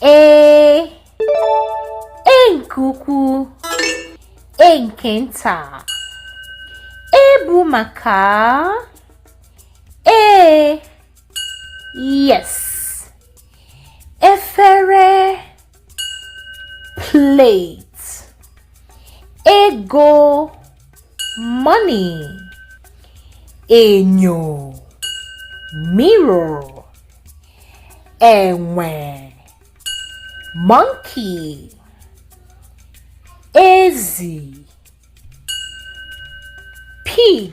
E nke ukwu, e nke nta. E bụ maka yes. Efere, plate. Ego, money. Enyo, mirror. Enwe, monkey. Ezi, pig.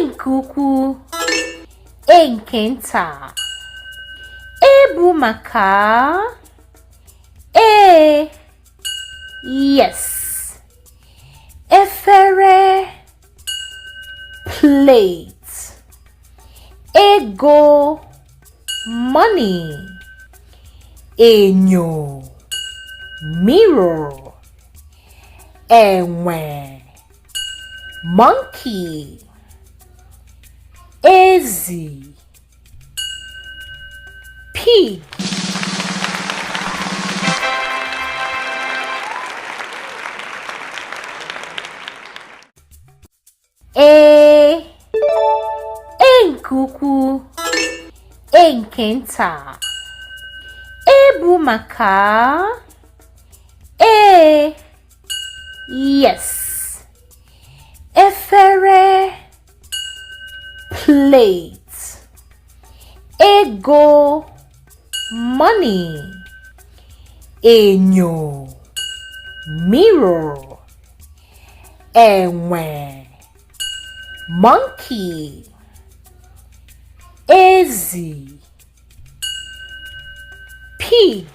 Nke ukwu, nke nta. E bụ maka yes. Efere, plate. Ego, money. Enyo, mirror. Enwe, monkey. Ezi, pig. Nke ukwu, nke nta. E bụ maka yes. Efere, plate. Ego, money. Enyo, mirror. Enwe, monkey. Ezi, pig.